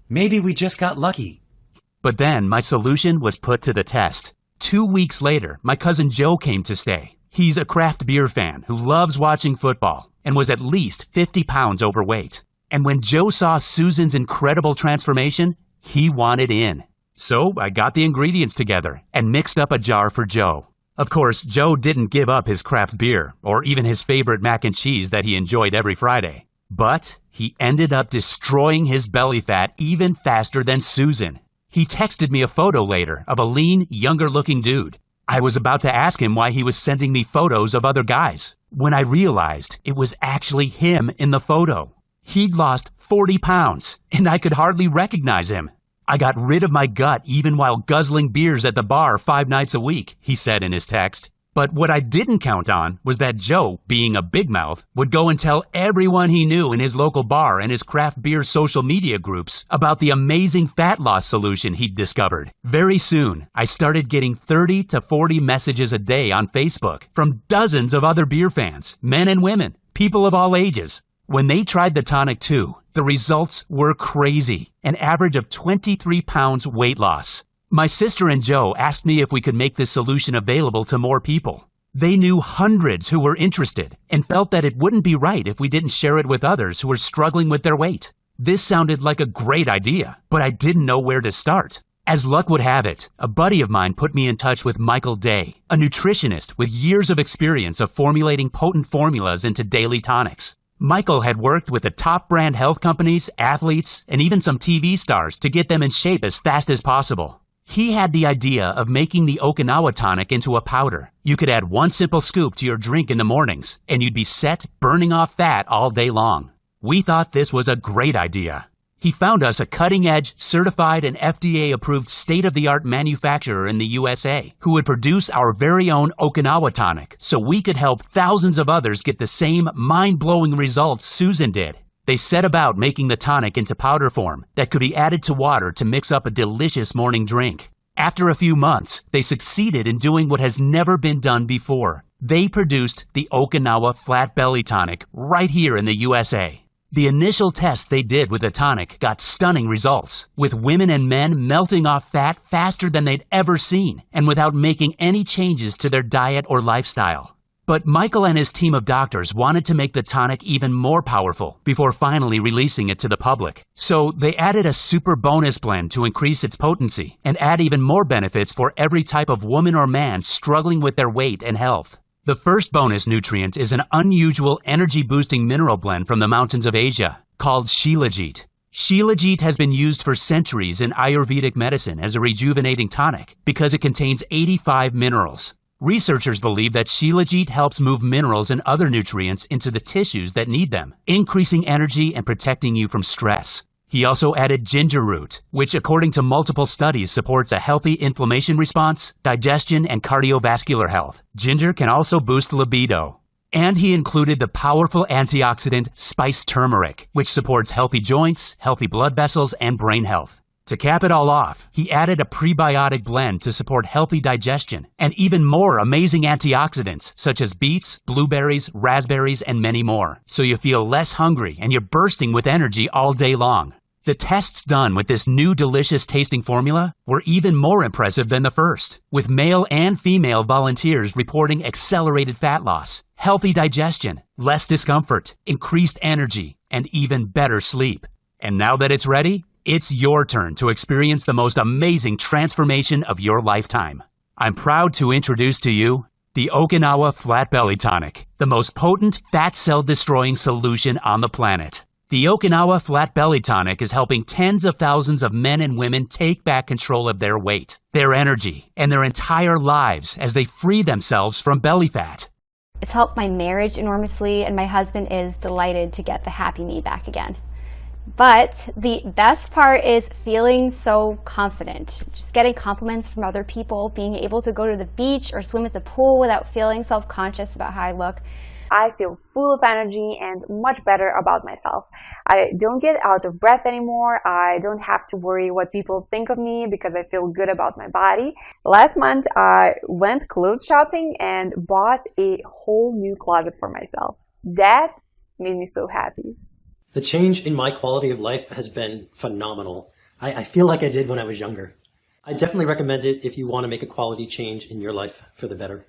maybe we just got lucky. But then my solution was put to the test. 2 weeks later, my cousin Joe came to stay. He's a craft beer fan who loves watching football and was at least 50 pounds overweight. And when Joe saw Susan's incredible transformation, he wanted in. So I got the ingredients together and mixed up a jar for Joe. Of course, Joe didn't give up his craft beer or even his favorite mac and cheese that he enjoyed every Friday. But he ended up destroying his belly fat even faster than Susan. He texted me a photo later of a lean, younger-looking dude. I was about to ask him why he was sending me photos of other guys, when I realized it was actually him in the photo. He'd lost 40 pounds, and I could hardly recognize him. I got rid of my gut even while guzzling beers at the bar 5 nights a week, he said in his text. But what I didn't count on was that Joe, being a big mouth, would go and tell everyone he knew in his local bar and his craft beer social media groups about the amazing fat loss solution he'd discovered. Very soon, I started getting 30 to 40 messages a day on Facebook from dozens of other beer fans, men and women, people of all ages. When they tried the tonic too, the results were crazy, an average of 23 pounds weight loss. My sister and Joe asked me if we could make this solution available to more people. They knew hundreds who were interested and felt that it wouldn't be right if we didn't share it with others who were struggling with their weight. This sounded like a great idea, but I didn't know where to start. As luck would have it, a buddy of mine put me in touch with Michael Day, a nutritionist with years of experience of formulating potent formulas into daily tonics. Michael had worked with the top brand health companies, athletes, and even some TV stars to get them in shape as fast as possible. He had the idea of making the Okinawa tonic into a powder. You could add one simple scoop to your drink in the mornings, and you'd be set burning off fat all day long. We thought this was a great idea. He found us a cutting-edge, certified and FDA-approved state-of-the-art manufacturer in the USA who would produce our very own Okinawa tonic so we could help thousands of others get the same mind-blowing results Susan did. They set about making the tonic into powder form that could be added to water to mix up a delicious morning drink. After a few months, they succeeded in doing what has never been done before. They produced the Okinawa Flat Belly Tonic right here in the USA. The initial test they did with the tonic got stunning results, with women and men melting off fat faster than they'd ever seen, and without making any changes to their diet or lifestyle. But Michael and his team of doctors wanted to make the tonic even more powerful before finally releasing it to the public. So they added a super bonus blend to increase its potency and add even more benefits for every type of woman or man struggling with their weight and health. The first bonus nutrient is an unusual energy-boosting mineral blend from the mountains of Asia called Shilajit. Shilajit has been used for centuries in Ayurvedic medicine as a rejuvenating tonic because it contains 85 minerals. Researchers believe that Shilajit helps move minerals and other nutrients into the tissues that need them, increasing energy and protecting you from stress. He also added ginger root, which according to multiple studies supports a healthy inflammation response, digestion, and cardiovascular health. Ginger can also boost libido. And he included the powerful antioxidant spiced turmeric, which supports healthy joints, healthy blood vessels, and brain health. To cap it all off, he added a prebiotic blend to support healthy digestion and even more amazing antioxidants such as beets, blueberries, raspberries, and many more, so you feel less hungry and you're bursting with energy all day long. The tests done with this new delicious tasting formula were even more impressive than the first, with male and female volunteers reporting accelerated fat loss, healthy digestion, less discomfort, increased energy, and even better sleep. And now that it's ready, it's your turn to experience the most amazing transformation of your lifetime. I'm proud to introduce to you the Okinawa Flat Belly Tonic, the most potent fat cell destroying solution on the planet. The Okinawa Flat Belly Tonic is helping tens of thousands of men and women take back control of their weight, their energy, and their entire lives as they free themselves from belly fat. It's helped my marriage enormously, and my husband is delighted to get the happy me back again. But the best part is feeling so confident. Just getting compliments from other people, being able to go to the beach or swim at the pool without feeling self-conscious about how I look. I feel full of energy and much better about myself. I don't get out of breath anymore. I don't have to worry what people think of me because I feel good about my body. Last month, I went clothes shopping and bought a whole new closet for myself. That made me so happy. The change in my quality of life has been phenomenal. I feel like I did when I was younger. I definitely recommend it if you want to make a quality change in your life for the better.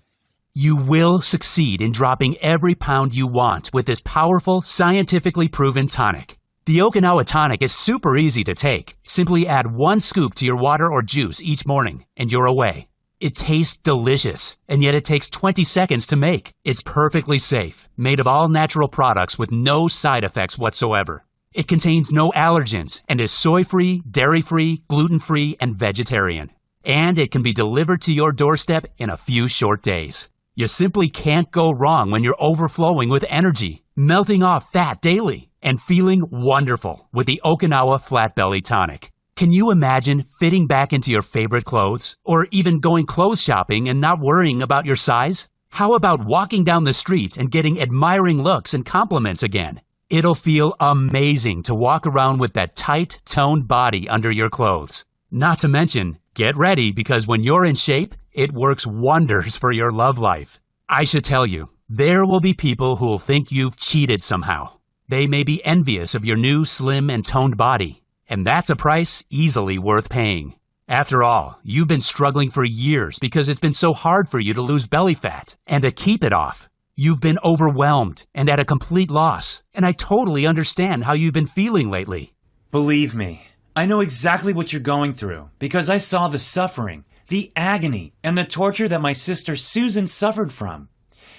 You will succeed in dropping every pound you want with this powerful, scientifically proven tonic. The Okinawa tonic is super easy to take. Simply add 1 scoop to your water or juice each morning, and you're away. It tastes delicious, and yet it takes 20 seconds to make. It's perfectly safe, made of all natural products with no side effects whatsoever. It contains no allergens and is soy-free, dairy-free, gluten-free, and vegetarian. And it can be delivered to your doorstep in a few short days. You simply can't go wrong when you're overflowing with energy, melting off fat daily, and feeling wonderful with the Okinawa Flat Belly Tonic. Can you imagine fitting back into your favorite clothes? Or even going clothes shopping and not worrying about your size? How about walking down the street and getting admiring looks and compliments again? It'll feel amazing to walk around with that tight, toned body under your clothes. Not to mention, get ready because when you're in shape, it works wonders for your love life. I should tell you, there will be people who will think you've cheated somehow. They may be envious of your new slim and toned body, and that's a price easily worth paying. After all, you've been struggling for years because it's been so hard for you to lose belly fat and to keep it off. You've been overwhelmed and at a complete loss, and I totally understand how you've been feeling lately. Believe me, I know exactly what you're going through because I saw the suffering, the agony, and the torture that my sister Susan suffered from.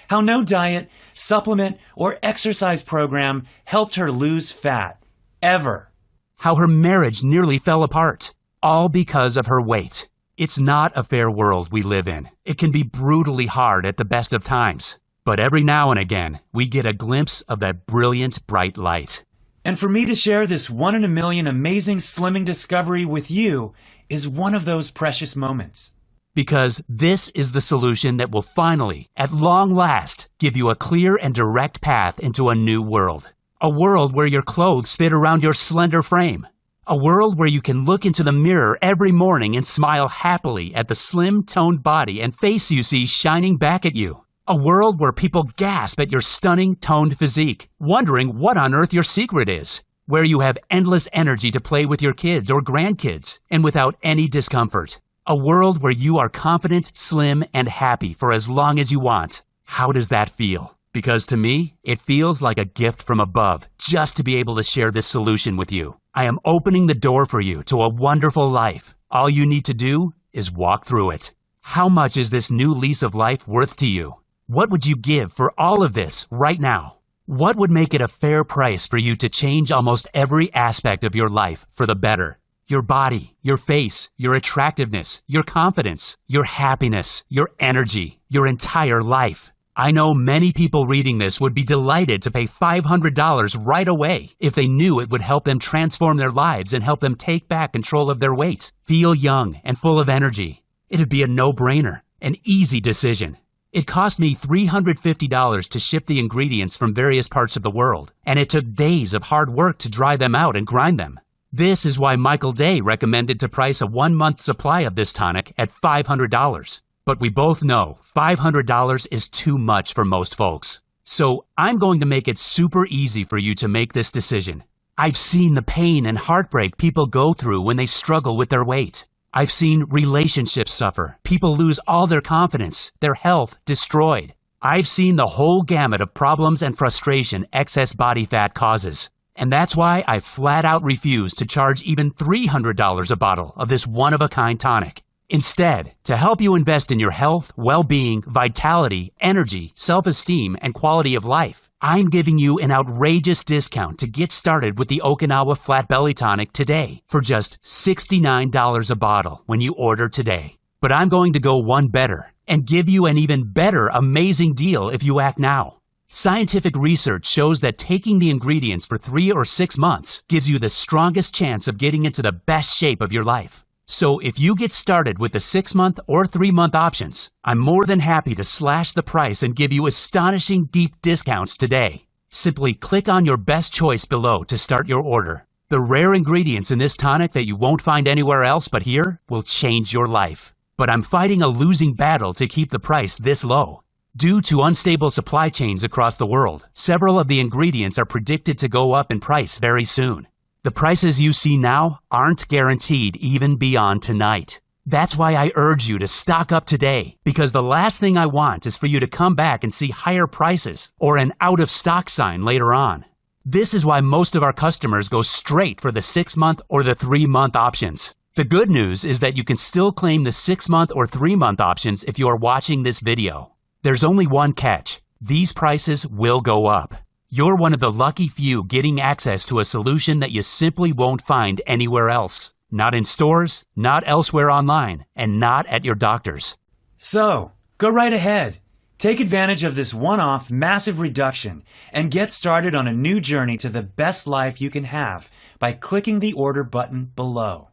How no diet, supplement, or exercise program helped her lose fat. Ever. How her marriage nearly fell apart, all because of her weight. It's not a fair world we live in. It can be brutally hard at the best of times. But every now and again, we get a glimpse of that brilliant, bright light. And for me to share this 1 in a million amazing slimming discovery with you is one of those precious moments. Because this is the solution that will finally, at long last, give you a clear and direct path into a new world. A world where your clothes fit around your slender frame. A world where you can look into the mirror every morning and smile happily at the slim, toned body and face you see shining back at you. A world where people gasp at your stunning, toned physique, wondering what on earth your secret is. Where you have endless energy to play with your kids or grandkids, and without any discomfort. A world where you are confident, slim, and happy for as long as you want. How does that feel? Because to me, it feels like a gift from above just to be able to share this solution with you. I am opening the door for you to a wonderful life. All you need to do is walk through it. How much is this new lease of life worth to you? What would you give for all of this right now? What would make it a fair price for you to change almost every aspect of your life for the better? Your body, your face, your attractiveness, your confidence, your happiness, your energy, your entire life. I know many people reading this would be delighted to pay $500 right away if they knew it would help them transform their lives and help them take back control of their weight, feel young and full of energy. It'd be a no-brainer, an easy decision. It cost me $350 to ship the ingredients from various parts of the world, and it took days of hard work to dry them out and grind them. This is why Michael Day recommended to price a 1-month supply of this tonic at $500. But we both know $500 is too much for most folks. So I'm going to make it super easy for you to make this decision. I've seen the pain and heartbreak people go through when they struggle with their weight. I've seen relationships suffer, people lose all their confidence, their health destroyed. I've seen the whole gamut of problems and frustration excess body fat causes. And that's why I flat out refuse to charge even $300 a bottle of this one-of-a-kind tonic. Instead, to help you invest in your health, well-being, vitality, energy, self-esteem, and quality of life, I'm giving you an outrageous discount to get started with the Okinawa Flat Belly Tonic today for just $69 a bottle when you order today. But I'm going to go one better and give you an even better amazing deal if you act now. Scientific research shows that taking the ingredients for 3 or 6 months gives you the strongest chance of getting into the best shape of your life. So if you get started with the 6-month or 3-month options, I'm more than happy to slash the price and give you astonishing deep discounts today. Simply click on your best choice below to start your order. The rare ingredients in this tonic that you won't find anywhere else but here will change your life. But I'm fighting a losing battle to keep the price this low. Due to unstable supply chains across the world, several of the ingredients are predicted to go up in price very soon. The prices you see now aren't guaranteed even beyond tonight. That's why I urge you to stock up today, because the last thing I want is for you to come back and see higher prices or an out-of-stock sign later on. This is why most of our customers go straight for the 6-month or the 3-month options. The good news is that you can still claim the 6-month or 3-month options if you are watching this video. There's only one catch. These prices will go up. You're one of the lucky few getting access to a solution that you simply won't find anywhere else. Not in stores, not elsewhere online, and not at your doctor's. So, go right ahead. Take advantage of this one-off massive reduction and get started on a new journey to the best life you can have by clicking the order button below.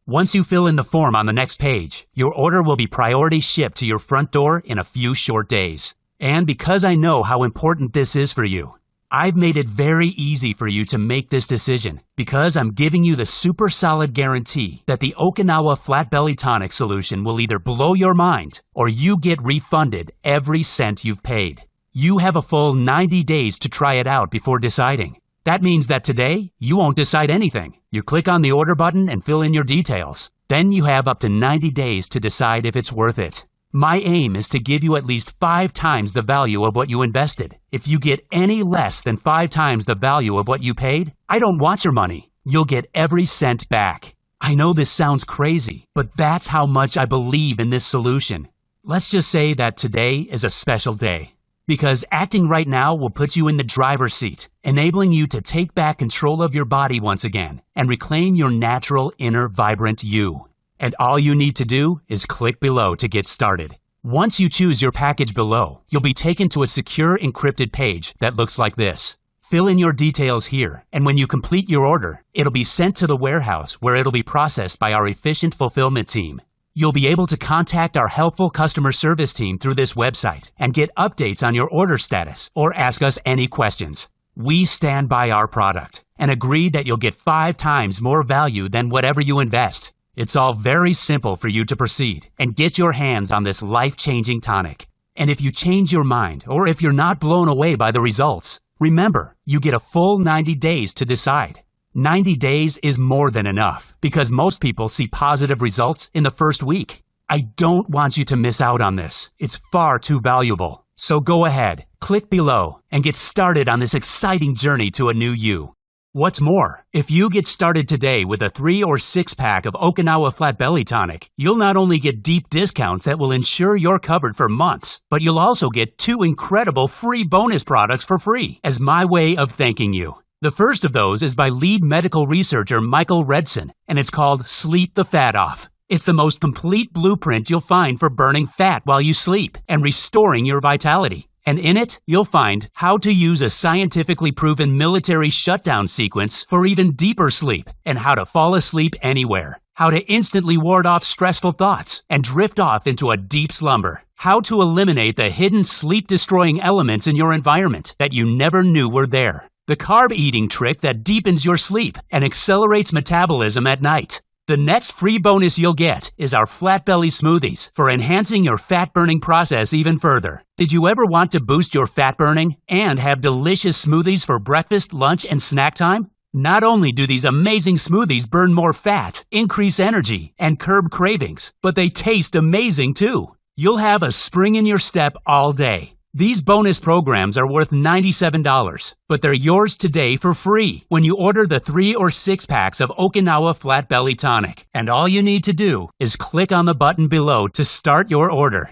Once you fill in the form on the next page, your order will be priority shipped to your front door in a few short days. And because I know how important this is for you, I've made it very easy for you to make this decision because I'm giving you the super solid guarantee that the Okinawa Flat Belly Tonic solution will either blow your mind or you get refunded every cent you've paid. You have a full 90 days to try it out before deciding. That means that today, you won't decide anything. You click on the order button and fill in your details. Then you have up to 90 days to decide if it's worth it. My aim is to give you at least 5 times the value of what you invested. If you get any less than 5 times the value of what you paid, I don't want your money. You'll get every cent back. I know this sounds crazy, but that's how much I believe in this solution. Let's just say that today is a special day. Because acting right now will put you in the driver's seat, enabling you to take back control of your body once again and reclaim your natural inner vibrant you. And all you need to do is click below to get started. Once you choose your package below, you'll be taken to a secure encrypted page that looks like this. Fill in your details here, and when you complete your order, it'll be sent to the warehouse where it'll be processed by our efficient fulfillment team. You'll be able to contact our helpful customer service team through this website and get updates on your order status or ask us any questions. We stand by our product and agree that you'll get 5 times more value than whatever you invest. It's all very simple for you to proceed and get your hands on this life-changing tonic. And if you change your mind or if you're not blown away by the results, remember, you get a full 90 days to decide. 90 days is more than enough because most people see positive results in the first week. I don't want you to miss out on this. It's far too valuable. So go ahead, click below, and get started on this exciting journey to a new you. What's more, if you get started today with a 3 or 6 pack of Okinawa Flat Belly Tonic, you'll not only get deep discounts that will ensure you're covered for months, but you'll also get 2 incredible free bonus products for free as my way of thanking you. The first of those is by lead medical researcher Michael Redson, and it's called Sleep the Fat Off. It's the most complete blueprint you'll find for burning fat while you sleep and restoring your vitality. And in it, you'll find how to use a scientifically proven military shutdown sequence for even deeper sleep and how to fall asleep anywhere, how to instantly ward off stressful thoughts and drift off into a deep slumber, how to eliminate the hidden sleep-destroying elements in your environment that you never knew were there, the carb-eating trick that deepens your sleep and accelerates metabolism at night. The next free bonus you'll get is our Flat Belly Smoothies for enhancing your fat-burning process even further. Did you ever want to boost your fat burning and have delicious smoothies for breakfast, lunch, and snack time? Not only do these amazing smoothies burn more fat, increase energy, and curb cravings, but they taste amazing too. You'll have a spring in your step all day. These bonus programs are worth $97, but they're yours today for free when you order the 3 or 6 packs of Okinawa Flat Belly Tonic. And all you need to do is click on the button below to start your order.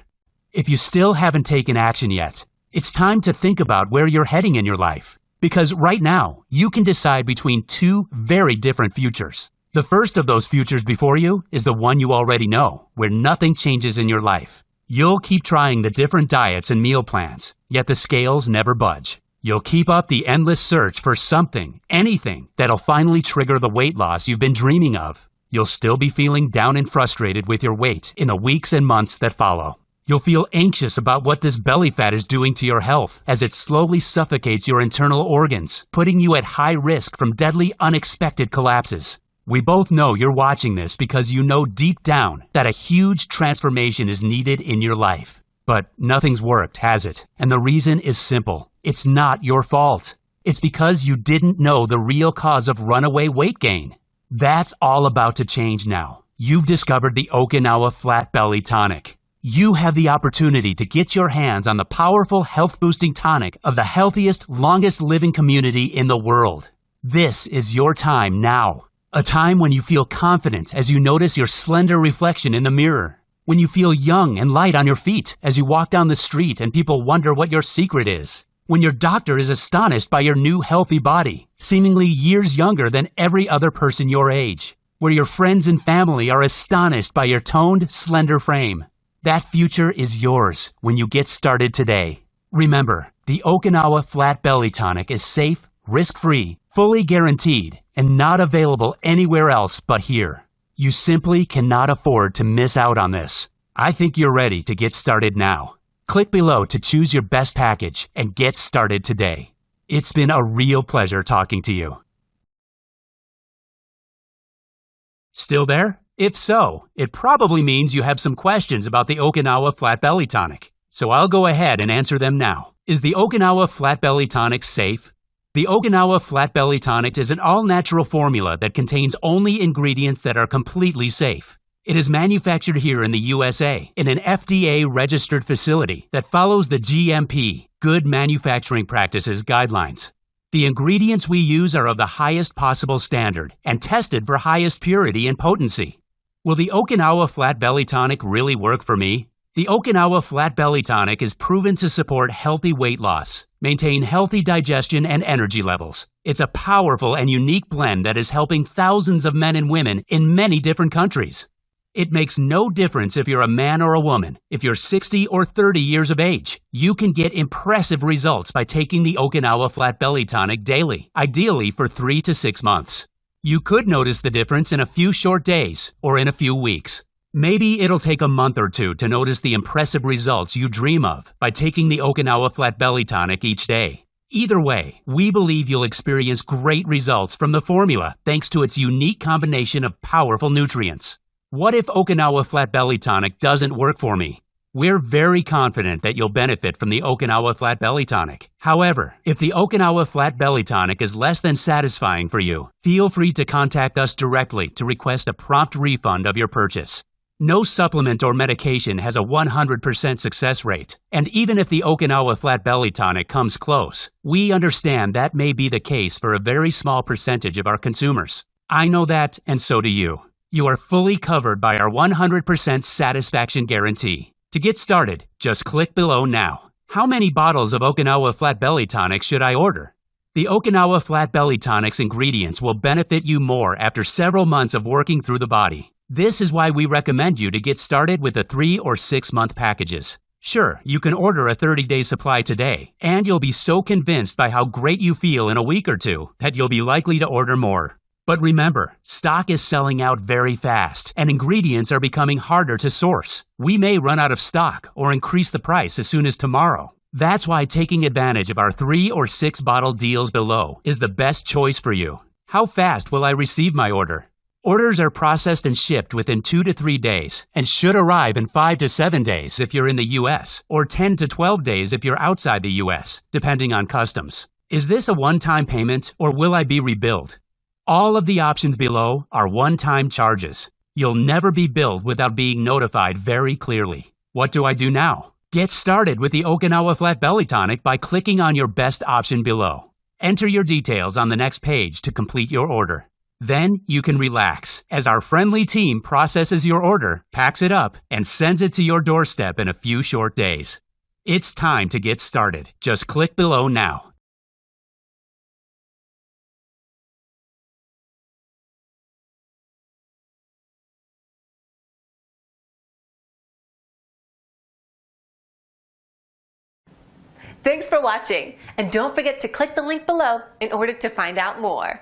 If you still haven't taken action yet, it's time to think about where you're heading in your life. Because right now, you can decide between 2 very different futures. The first of those futures before you is the one you already know, where nothing changes in your life. You'll keep trying the different diets and meal plans, yet the scales never budge. You'll keep up the endless search for something, anything, that'll finally trigger the weight loss you've been dreaming of. You'll still be feeling down and frustrated with your weight in the weeks and months that follow. You'll feel anxious about what this belly fat is doing to your health as it slowly suffocates your internal organs, putting you at high risk from deadly unexpected collapses. We both know you're watching this because you know deep down that a huge transformation is needed in your life. But nothing's worked, has it? And the reason is simple. It's not your fault. It's because you didn't know the real cause of runaway weight gain. That's all about to change now. You've discovered the Okinawa Flat Belly Tonic. You have the opportunity to get your hands on the powerful health-boosting tonic of the healthiest, longest-living community in the world. This is your time now. A time when you feel confident as you notice your slender reflection in the mirror. When you feel young and light on your feet as you walk down the street and people wonder what your secret is. When your doctor is astonished by your new healthy body, seemingly years younger than every other person your age. Where your friends and family are astonished by your toned, slender frame. That future is yours when you get started today. Remember, the Okinawa Flat Belly Tonic is safe, risk-free, fully guaranteed, and not available anywhere else but here. You simply cannot afford to miss out on this. I think you're ready to get started now. Click below to choose your best package and get started today. It's been a real pleasure talking to you. Still there? If so, it probably means you have some questions about the Okinawa Flat Belly Tonic. So I'll go ahead and answer them now. Is the Okinawa Flat Belly Tonic safe? The Okinawa Flat Belly Tonic is an all-natural formula that contains only ingredients that are completely safe. It is manufactured here in the USA in an FDA-registered facility that follows the GMP, Good Manufacturing Practices guidelines. The ingredients we use are of the highest possible standard and tested for highest purity and potency. Will the Okinawa Flat Belly Tonic really work for me? The Okinawa Flat Belly Tonic is proven to support healthy weight loss, maintain healthy digestion and energy levels. It's a powerful and unique blend that is helping thousands of men and women in many different countries. It makes no difference if you're a man or a woman, if you're 60 or 30 years of age. You can get impressive results by taking the Okinawa Flat Belly Tonic daily, ideally for 3 to 6 months. You could notice the difference in a few short days or in a few weeks. Maybe it'll take a month or two to notice the impressive results you dream of by taking the Okinawa Flat Belly Tonic each day. Either way, we believe you'll experience great results from the formula thanks to its unique combination of powerful nutrients. What if Okinawa Flat Belly Tonic doesn't work for me? We're very confident that you'll benefit from the Okinawa Flat Belly Tonic. However, if the Okinawa Flat Belly Tonic is less than satisfying for you, feel free to contact us directly to request a prompt refund of your purchase. No supplement or medication has a 100% success rate, and even if the Okinawa Flat Belly Tonic comes close, we understand that may be the case for a very small percentage of our consumers. I know that, and so do you. You are fully covered by our 100% satisfaction guarantee. To get started, just click below now. How many bottles of Okinawa Flat Belly Tonic should I order? The Okinawa Flat Belly Tonic's ingredients will benefit you more after several months of working through the body. This is why we recommend you to get started with the 3 or 6 month packages. Sure, you can order a 30-day supply today, and you'll be so convinced by how great you feel in a week or two that you'll be likely to order more. But remember, stock is selling out very fast, and ingredients are becoming harder to source. We may run out of stock or increase the price as soon as tomorrow. That's why taking advantage of our 3 or 6 bottle deals below is the best choice for you. How fast will I receive my order? Orders are processed and shipped within 2 to 3 days and should arrive in 5 to 7 days if you're in the U.S. or 10 to 12 days if you're outside the U.S., depending on customs. Is this a one-time payment or will I be rebilled? All of the options below are one-time charges. You'll never be billed without being notified very clearly. What do I do now? Get started with the Okinawa Flat Belly Tonic by clicking on your best option below. Enter your details on the next page to complete your order. Then you can relax as our friendly team processes your order, packs it up, and sends it to your doorstep in a few short days. It's time to get started. Just click below now. Thanks for watching, and don't forget to click the link below in order to find out more.